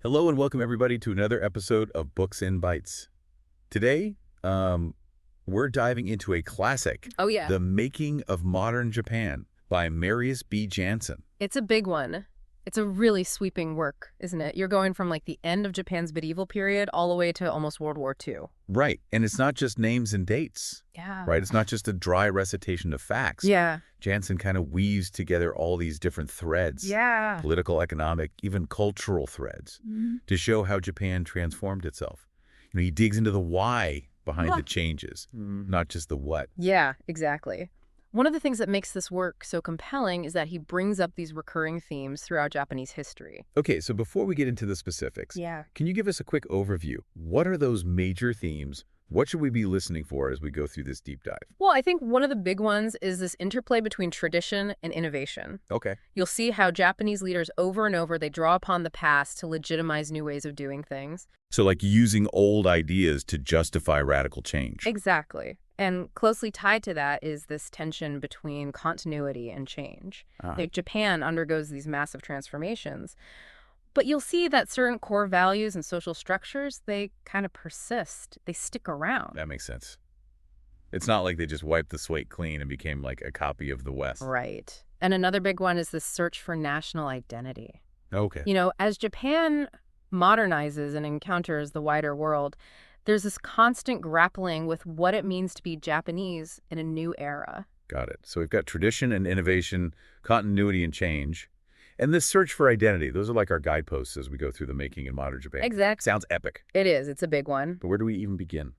Hello and welcome everybody to another episode of Books in Bytes. Today, we're diving into a classic, Oh, yeah. The Making of Modern Japan by Marius B. Jansen. It's a big one. It's a really sweeping work, isn't it? You're going from like the end of Japan's medieval period all the way to almost World War II. Right, and it's not just names and dates, Yeah. right? It's not just a dry recitation of facts. Yeah. Jansen kind of weaves together all these different threads, Yeah. political, economic, even cultural threads, to show how Japan transformed itself. He digs into the why behind the changes, not just the what. Yeah, exactly. One of the things that makes this work so compelling is that he brings up these recurring themes throughout Japanese history. Okay, so before we get into the specifics, can you give us a quick overview? What are those major themes? What should we be listening for as we go through this deep dive? Well, I think one of the big ones is this interplay between tradition and innovation. Okay. You'll see how Japanese leaders over and over, they draw upon the past to legitimize new ways of doing things. So like using old ideas to justify radical change. Exactly. And closely tied to that is this tension between continuity and change. Like Japan undergoes these massive transformations, but you'll see that certain core values and social structures, they kind of persist. They stick around. That makes sense. It's not like they just wiped the slate clean and became like a copy of the West. Right. And another big one is this search for national identity. Okay. You know, as Japan modernizes and encounters the wider world, there's this constant grappling with what it means to be Japanese in a new era. Got it. So we've got tradition and innovation, continuity and change, and this search for identity. Those are like our guideposts as we go through the making in modern Japan. Exactly. Sounds epic. It is. It's a big one. But where do we even begin?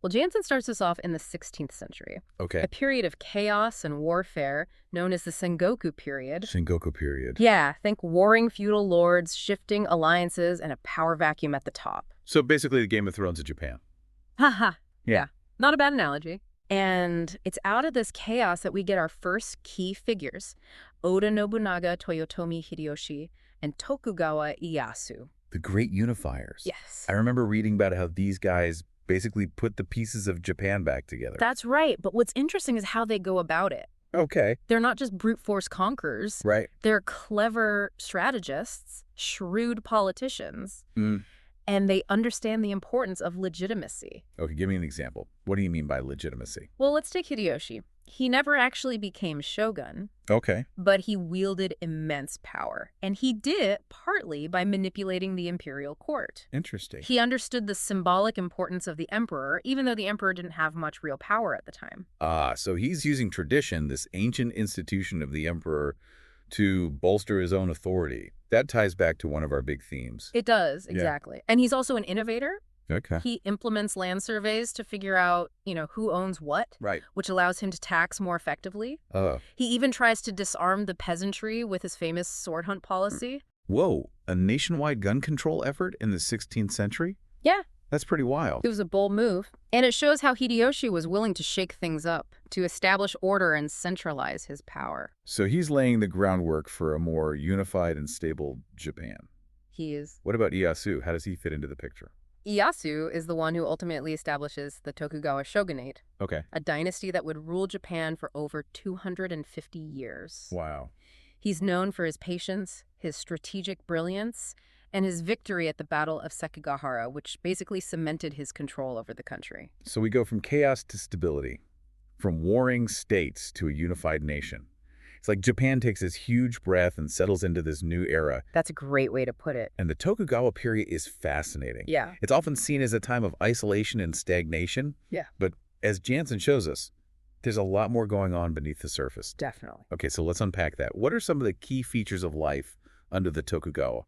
Well, Jansen starts us off in the 16th century, Okay. a period of chaos and warfare known as the Sengoku period. Sengoku period. Yeah, think warring feudal lords, shifting alliances, and a power vacuum at the top. So basically the Game of Thrones of Japan. Haha. Yeah. Not a bad analogy. And it's out of this chaos that we get our first key figures, Oda Nobunaga, Toyotomi Hideyoshi, and Tokugawa Ieyasu. The great unifiers. Yes. I remember reading about how these guys basically put the pieces of Japan back together. That's right. But what's interesting is how they go about it. Okay. They're not just brute force conquerors. Right. They're clever strategists, shrewd politicians, Mm. and they understand the importance of legitimacy. Okay, give me an example. What do you mean by legitimacy? Well, let's take Hideyoshi. He never actually became shogun, Okay. but he wielded immense power. And he did it partly by manipulating the imperial court. Interesting. He understood the symbolic importance of the emperor, even though the emperor didn't have much real power at the time. So he's using tradition, this ancient institution of the emperor, to bolster his own authority. That ties back to one of our big themes. It does, exactly. And he's also an innovator. Okay. He implements land surveys to figure out, who owns what, Right. which allows him to tax more effectively. Oh. He even tries to disarm the peasantry with his famous sword hunt policy. Whoa, a nationwide gun control effort in the 16th century? Yeah. That's pretty wild. It was a bold move. And it shows how Hideyoshi was willing to shake things up, to establish order and centralize his power. So he's laying the groundwork for a more unified and stable Japan. He is. What about Ieyasu? How does he fit into the picture? Ieyasu is the one who ultimately establishes the Tokugawa shogunate, Okay. a dynasty that would rule Japan for over 250 years. Wow. He's known for his patience, his strategic brilliance, and his victory at the Battle of Sekigahara, which basically cemented his control over the country. So we go from chaos to stability, from warring states to a unified nation. It's like Japan takes this huge breath and settles into this new era. That's a great way to put it. And the Tokugawa period is fascinating. Yeah. It's often seen as a time of isolation and stagnation. Yeah. But as Jansen shows us, there's a lot more going on beneath the surface. Definitely. Okay, so let's unpack that. What are some of the key features of life under the Tokugawa?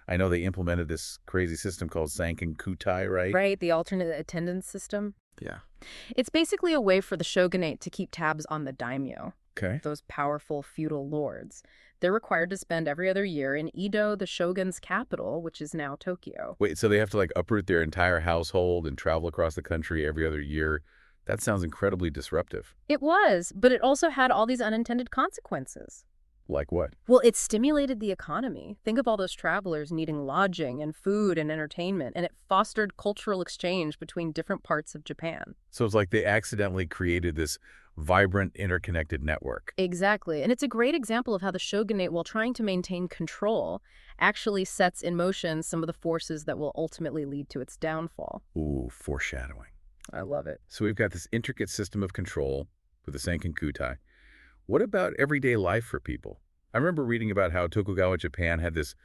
I know they implemented this crazy system called Zanken Kutai, right? Right, the alternate attendance system. Yeah. It's basically a way for the shogunate to keep tabs on the daimyo, Okay. those powerful feudal lords. They're required to spend every other year in Edo, the shogun's capital, which is now Tokyo. Wait, so they have to like uproot their entire household and travel across the country every other year? That sounds incredibly disruptive. It was, but it also had all these unintended consequences. Like what? Well, it stimulated the economy. Think of all those travelers needing lodging and food and entertainment, and it fostered cultural exchange between different parts of Japan. So it's like they accidentally created this vibrant, interconnected network. Exactly. And it's a great example of how the shogunate, while trying to maintain control, actually sets in motion some of the forces that will ultimately lead to its downfall. Ooh, foreshadowing. I love it. So we've got this intricate system of control with the Senkakutai. What about everyday life for people? I remember reading about how Tokugawa Japan had this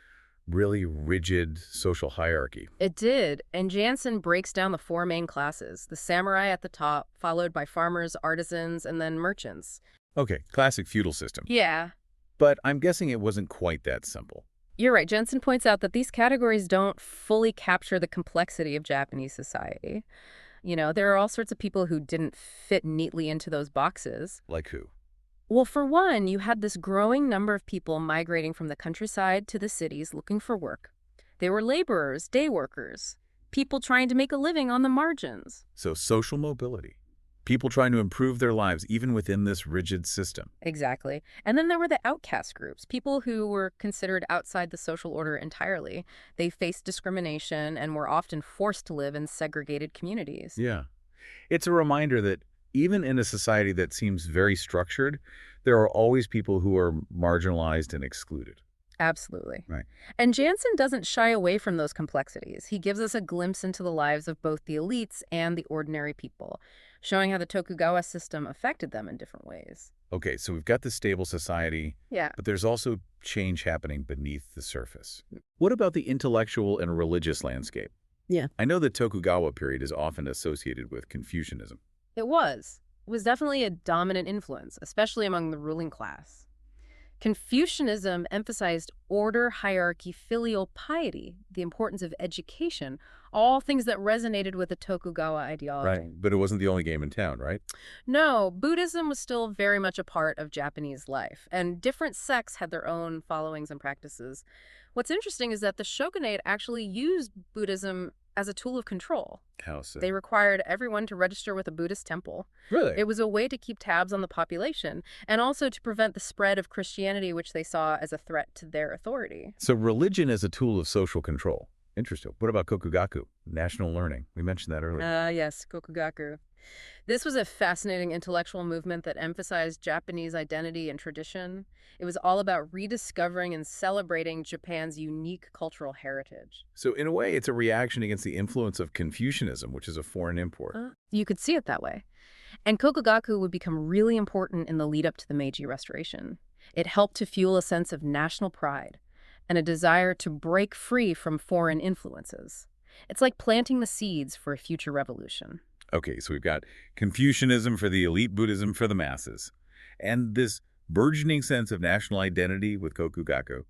really rigid social hierarchy. It did, and Jansen breaks down the four main classes, the samurai at the top, followed by farmers, artisans, and then merchants. Okay, classic feudal system. Yeah. But I'm guessing it wasn't quite that simple. You're right. Jansen points out that these categories don't fully capture the complexity of Japanese society. There are all sorts of people who didn't fit neatly into those boxes. Like who? Well, for one, you had this growing number of people migrating from the countryside to the cities looking for work. They were laborers, day workers, people trying to make a living on the margins. So social mobility. People trying to improve their lives even within this rigid system. Exactly. And then there were the outcast groups, people who were considered outside the social order entirely. They faced discrimination and were often forced to live in segregated communities. Yeah. It's a reminder that even in a society that seems very structured, there are always people who are marginalized and excluded. Absolutely. Right. And Jansen doesn't shy away from those complexities. He gives us a glimpse into the lives of both the elites and the ordinary people, showing how the Tokugawa system affected them in different ways. Okay, so we've got this stable society, Yeah. but there's also change happening beneath the surface. What about the intellectual and religious landscape? Yeah. I know the Tokugawa period is often associated with Confucianism. It was. It was definitely a dominant influence, especially among the ruling class. Confucianism emphasized order, hierarchy, filial piety, the importance of education, all things that resonated with the Tokugawa ideology. Right, but it wasn't the only game in town, right? No, Buddhism was still very much a part of Japanese life, and different sects had their own followings and practices. What's interesting is that the shogunate actually used Buddhism as a tool of control. How so? They required everyone to register with a Buddhist temple. Really? It was a way to keep tabs on the population and also to prevent the spread of Christianity, which they saw as a threat to their authority. So religion as a tool of social control. Interesting. What about Kokugaku, national learning? We mentioned that earlier. Yes, Tokugawa. This was a fascinating intellectual movement that emphasized Japanese identity and tradition. It was all about rediscovering and celebrating Japan's unique cultural heritage. So in a way, it's a reaction against the influence of Confucianism, which is a foreign import. You could see it that way. And Kokugaku would become really important in the lead up to the Meiji Restoration. It helped to fuel a sense of national pride and a desire to break free from foreign influences. It's like planting the seeds for a future revolution. Okay, so we've got Confucianism for the elite, Buddhism for the masses, and this burgeoning sense of national identity with Kokugaku.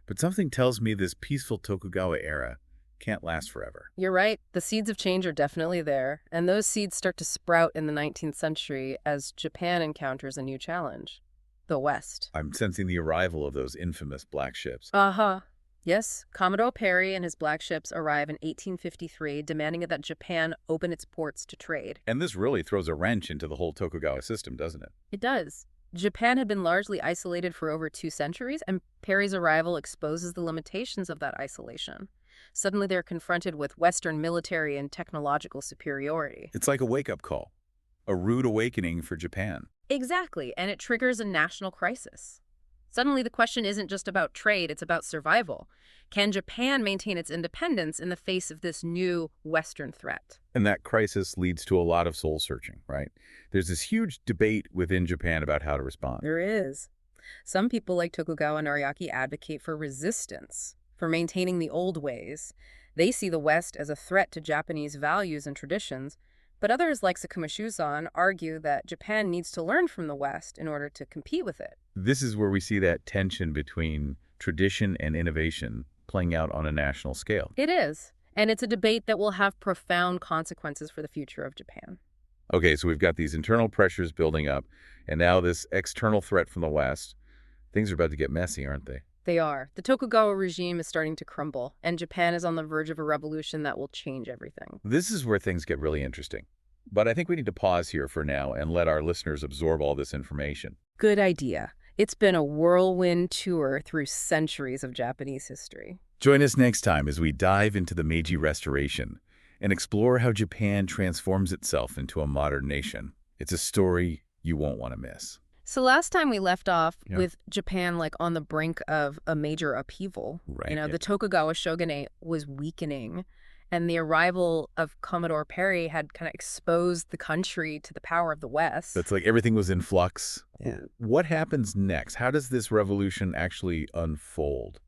But something tells me this peaceful Tokugawa era can't last forever. You're right. The seeds of change are definitely there, and those seeds start to sprout in the 19th century as Japan encounters a new challenge: the West. I'm sensing the arrival of those infamous black ships. Uh-huh. Yes, Commodore Perry and his black ships arrive in 1853, demanding that Japan open its ports to trade. And this really throws a wrench into the whole Tokugawa system, doesn't it? It does. Japan had been largely isolated for over 2 centuries, and Perry's arrival exposes the limitations of that isolation. Suddenly they're confronted with Western military and technological superiority. It's like a wake-up call, a rude awakening for Japan. Exactly, and it triggers a national crisis. Suddenly the question isn't just about trade, it's about survival. Can Japan maintain its independence in the face of this new Western threat? And that crisis leads to a lot of soul-searching, right? There's this huge debate within Japan about how to respond. There is. Some people like Tokugawa and Ariake advocate for resistance, for maintaining the old ways. They see the West as a threat to Japanese values and traditions, but others like Sakuma Shuzan argue that Japan needs to learn from the West in order to compete with it. This is where we see that tension between tradition and innovation playing out on a national scale. It is, and it's a debate that will have profound consequences for the future of Japan. Okay, so we've got these internal pressures building up, and now this external threat from the West. Things are about to get messy, aren't they? They are. The Tokugawa regime is starting to crumble, and Japan is on the verge of a revolution that will change everything. This is where things get really interesting. But I think we need to pause here for now and let our listeners absorb all this information. Good idea. It's been a whirlwind tour through centuries of Japanese history. Join us next time as we dive into the Meiji Restoration and explore how Japan transforms itself into a modern nation. It's a story you won't want to miss. So last time we left off with Japan like on the brink of a major upheaval. Right. The Tokugawa shogunate was weakening, and the arrival of Commodore Perry had kind of exposed the country to the power of the West. That's like everything was in flux. Yeah. What happens next? How does this revolution actually unfold?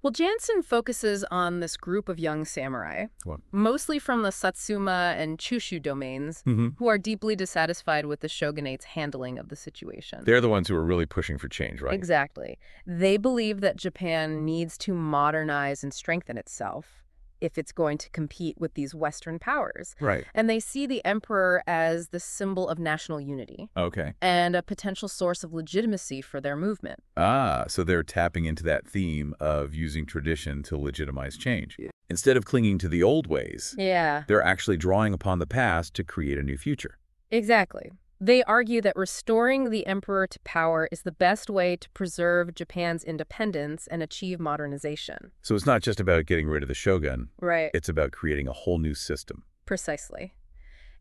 Well, Jansen focuses on this group of young samurai, mostly from the Satsuma and Chushu domains, who are deeply dissatisfied with the shogunate's handling of the situation. They're the ones who are really pushing for change, right? Exactly. They believe that Japan needs to modernize and strengthen itself if it's going to compete with these Western powers. Right. And they see the emperor as the symbol of national unity. Okay. And a potential source of legitimacy for their movement. So they're tapping into that theme of using tradition to legitimize change. Yeah. Instead of clinging to the old ways, they're actually drawing upon the past to create a new future. Exactly. They argue that restoring the emperor to power is the best way to preserve Japan's independence and achieve modernization. So it's not just about getting rid of the shogun. Right. It's about creating a whole new system. Precisely.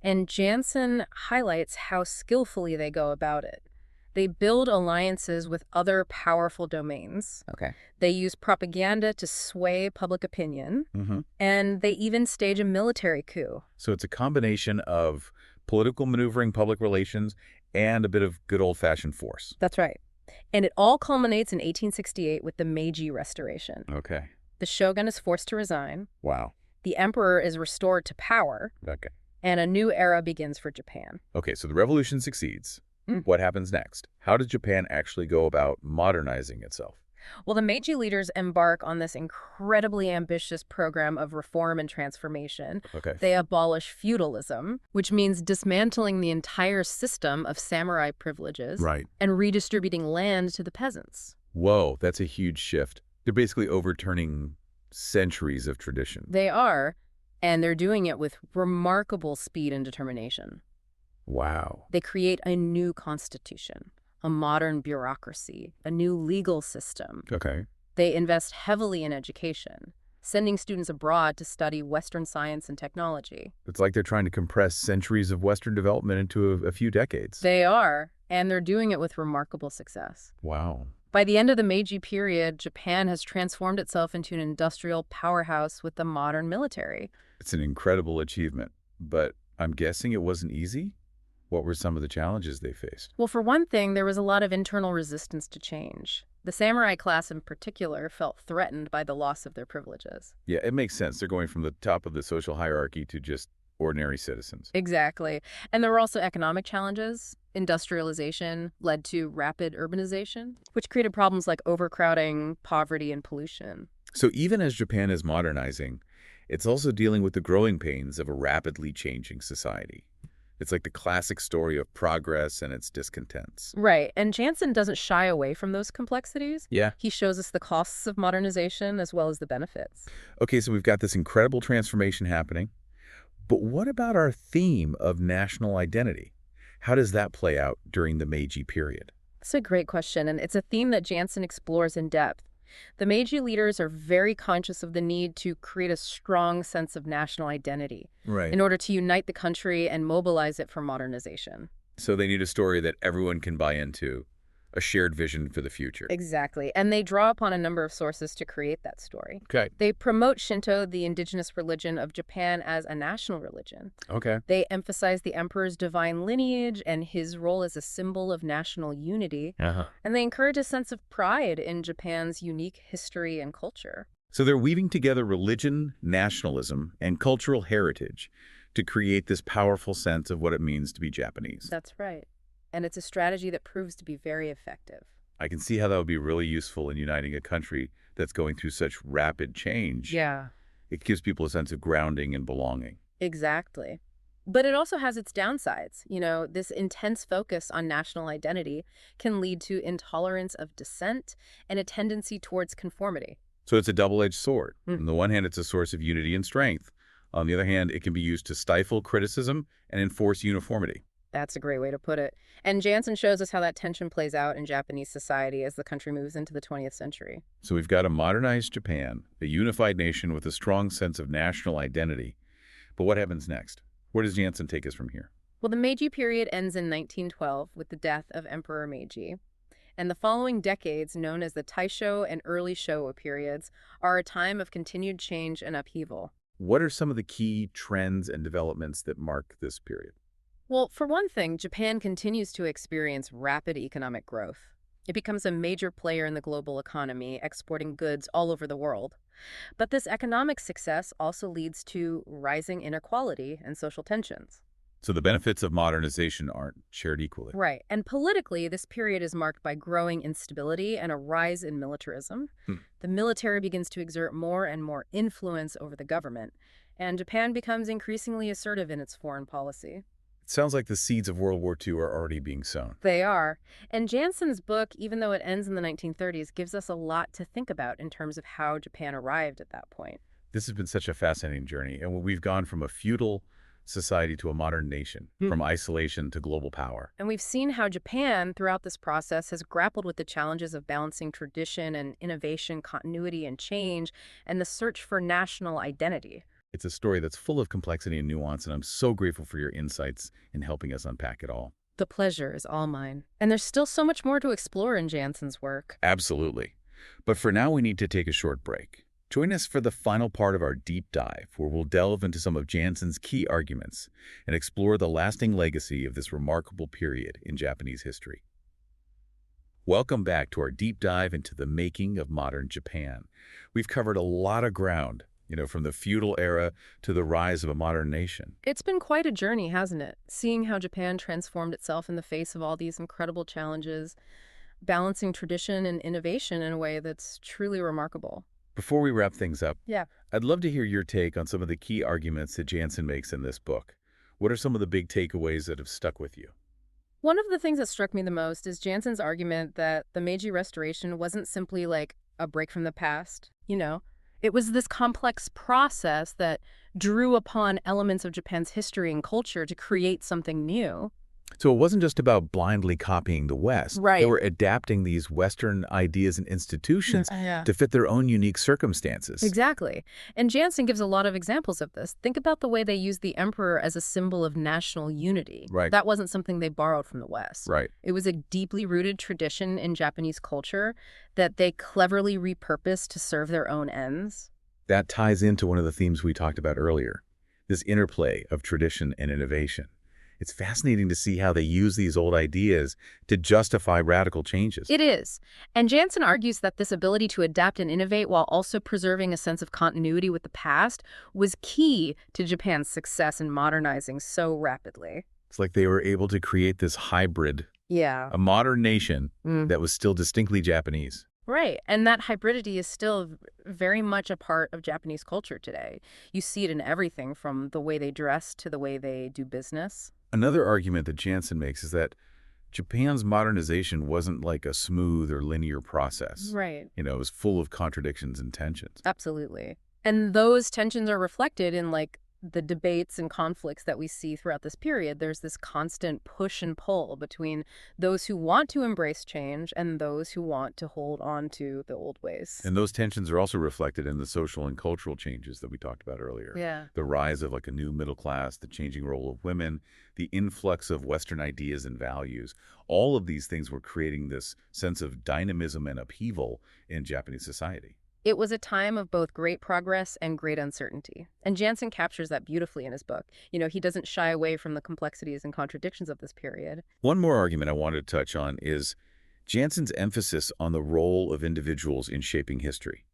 And Jansen highlights how skillfully they go about it. They build alliances with other powerful domains. Okay. They use propaganda to sway public opinion. And they even stage a military coup. So it's a combination of political maneuvering, public relations, and a bit of good old-fashioned force. That's right. And it all culminates in 1868 with the Meiji Restoration. Okay. The shogun is forced to resign. Wow. The emperor is restored to power. Okay. And a new era begins for Japan. Okay, so the revolution succeeds. What happens next? How does Japan actually go about modernizing itself? Well, the Meiji leaders embark on this incredibly ambitious program of reform and transformation. Okay. They abolish feudalism, which means dismantling the entire system of samurai privileges and redistributing land to the peasants. Whoa, that's a huge shift. They're basically overturning centuries of tradition. They are, and they're doing it with remarkable speed and determination. Wow. They create a new constitution, a modern bureaucracy, a new legal system. Okay. They invest heavily in education, sending students abroad to study Western science and technology. It's like they're trying to compress centuries of Western development into a few decades. They are, and they're doing it with remarkable success. Wow. By the end of the Meiji period, Japan has transformed itself into an industrial powerhouse with a modern military. It's an incredible achievement, but I'm guessing it wasn't easy? What were some of the challenges they faced? Well, for one thing, there was a lot of internal resistance to change. The samurai class in particular felt threatened by the loss of their privileges. Yeah, it makes sense. They're going from the top of the social hierarchy to just ordinary citizens. Exactly. And there were also economic challenges. Industrialization led to rapid urbanization, which created problems like overcrowding, poverty, and pollution. So even as Japan is modernizing, it's also dealing with the growing pains of a rapidly changing society. It's like the classic story of progress and its discontents. Right. And Jansen doesn't shy away from those complexities. Yeah. He shows us the costs of modernization as well as the benefits. Okay, so we've got this incredible transformation happening. But what about our theme of national identity? How does that play out during the Meiji period? That's a great question, and it's a theme that Jansen explores in depth. The Meiji leaders are very conscious of the need to create a strong sense of national identity in order to unite the country and mobilize it for modernization. So they need a story that everyone can buy into, a shared vision for the future. Exactly. And they draw upon a number of sources to create that story. Okay. They promote Shinto, the indigenous religion of Japan, as a national religion. Okay. They emphasize the emperor's divine lineage and his role as a symbol of national unity. And they encourage a sense of pride in Japan's unique history and culture. So they're weaving together religion, nationalism, and cultural heritage to create this powerful sense of what it means to be Japanese. That's right. And it's a strategy that proves to be very effective. I can see how that would be really useful in uniting a country that's going through such rapid change. Yeah. It gives people a sense of grounding and belonging. Exactly. But it also has its downsides. This intense focus on national identity can lead to intolerance of dissent and a tendency towards conformity. So it's a double-edged sword. On the one hand, it's a source of unity and strength. On the other hand, it can be used to stifle criticism and enforce uniformity. That's a great way to put it. And Jansen shows us how that tension plays out in Japanese society as the country moves into the 20th century. So we've got a modernized Japan, a unified nation with a strong sense of national identity. But what happens next? Where does Jansen take us from here? Well, the Meiji period ends in 1912 with the death of Emperor Meiji. And the following decades, known as the Taisho and early Showa periods, are a time of continued change and upheaval. What are some of the key trends and developments that mark this period? Well, for one thing, Japan continues to experience rapid economic growth. It becomes a major player in the global economy, exporting goods all over the world. But this economic success also leads to rising inequality and social tensions. So the benefits of modernization aren't shared equally. Right. And politically, this period is marked by growing instability and a rise in militarism. Hmm. The military begins to exert more and more influence over the government, and Japan becomes increasingly assertive in its foreign policy. It sounds like the seeds of World War II are already being sown. They are. And Jansen's book, even though it ends in the 1930s, gives us a lot to think about in terms of how Japan arrived at that point. This has been such a fascinating journey, and we've gone from a feudal society to a modern nation, from isolation to global power. And we've seen how Japan, throughout this process, has grappled with the challenges of balancing tradition and innovation, continuity and change, and the search for national identity. It's a story that's full of complexity and nuance, and I'm so grateful for your insights in helping us unpack it all. The pleasure is all mine. And there's still so much more to explore in Jansen's work. Absolutely. But for now, we need to take a short break. Join us for the final part of our deep dive, where we'll delve into some of Jansen's key arguments and explore the lasting legacy of this remarkable period in Japanese history. Welcome back to our deep dive into the making of modern Japan. We've covered a lot of ground, from the feudal era to the rise of a modern nation. It's been quite a journey, hasn't it? Seeing how Japan transformed itself in the face of all these incredible challenges, balancing tradition and innovation in a way that's truly remarkable. Before we wrap things up, Yeah. I'd love to hear your take on some of the key arguments that Jansen makes in this book. What are some of the big takeaways that have stuck with you? One of the things that struck me the most is Jansen's argument that the Meiji Restoration wasn't simply like a break from the past. It was this complex process that drew upon elements of Japan's history and culture to create something new. So it wasn't just about blindly copying the West. Right. They were adapting these Western ideas and institutions to fit their own unique circumstances. Exactly. And Jansen gives a lot of examples of this. Think about the way they used the emperor as a symbol of national unity. Right. That wasn't something they borrowed from the West. Right. It was a deeply rooted tradition in Japanese culture that they cleverly repurposed to serve their own ends. That ties into one of the themes we talked about earlier, this interplay of tradition and innovation. It's fascinating to see how they use these old ideas to justify radical changes. It is. And Jansen argues that this ability to adapt and innovate while also preserving a sense of continuity with the past was key to Japan's success in modernizing so rapidly. It's like they were able to create this hybrid, a modern nation that was still distinctly Japanese. Right. And that hybridity is still very much a part of Japanese culture today. You see it in everything from the way they dress to the way they do business. Another argument that Jansen makes is that Japan's modernization wasn't like a smooth or linear process. Right. It was full of contradictions and tensions. Absolutely. And those tensions are reflected in the debates and conflicts that we see throughout this period. There's this constant push and pull between those who want to embrace change and those who want to hold on to the old ways. And those tensions are also reflected in the social and cultural changes that we talked about earlier. Yeah. The rise of a new middle class, the changing role of women, the influx of Western ideas and values. All of these things were creating this sense of dynamism and upheaval in Japanese society. It was a time of both great progress and great uncertainty. And Jansen captures that beautifully in his book. He doesn't shy away from the complexities and contradictions of this period. One more argument I wanted to touch on is Jansen's emphasis on the role of individuals in shaping history.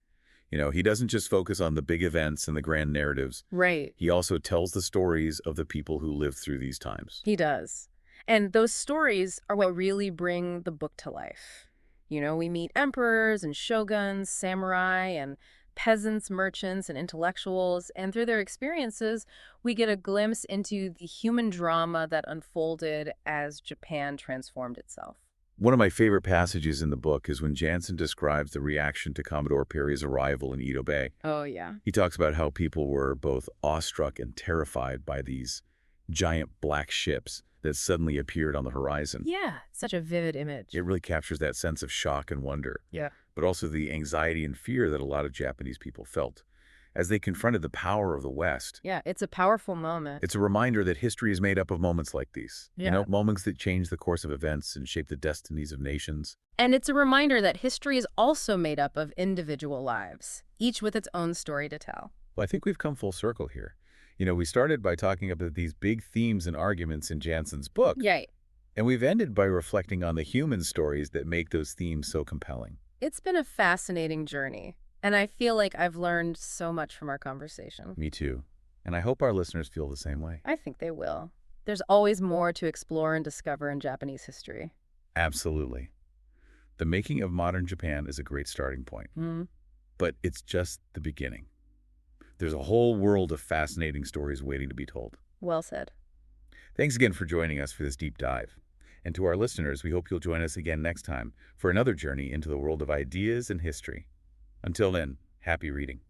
He doesn't just focus on the big events and the grand narratives. Right. He also tells the stories of the people who lived through these times. He does. And those stories are what really bring the book to life. We meet emperors and shoguns, samurai, and peasants, merchants, and intellectuals, and through their experiences, we get a glimpse into the human drama that unfolded as Japan transformed itself. One of my favorite passages in the book is when Jansen describes the reaction to Commodore Perry's arrival in Edo Bay. Oh, yeah. He talks about how people were both awestruck and terrified by these giant black ships that suddenly appeared on the horizon. Yeah, such a vivid image. It really captures that sense of shock and wonder. Yeah. But also the anxiety and fear that a lot of Japanese people felt. as they confronted the power of the West. Yeah, it's a powerful moment. It's a reminder that history is made up of moments like these. Yeah. Moments that change the course of events and shape the destinies of nations. And it's a reminder that history is also made up of individual lives, each with its own story to tell. Well, I think we've come full circle here. We started by talking about these big themes and arguments in Jansen's book. Right. And we've ended by reflecting on the human stories that make those themes so compelling. It's been a fascinating journey, and I feel like I've learned so much from our conversation. Me too. And I hope our listeners feel the same way. I think they will. There's always more to explore and discover in Japanese history. Absolutely. The making of modern Japan is a great starting point. But it's just the beginning. There's a whole world of fascinating stories waiting to be told. Well said. Thanks again for joining us for this deep dive. And to our listeners, we hope you'll join us again next time for another journey into the world of ideas and history. Until then, happy reading.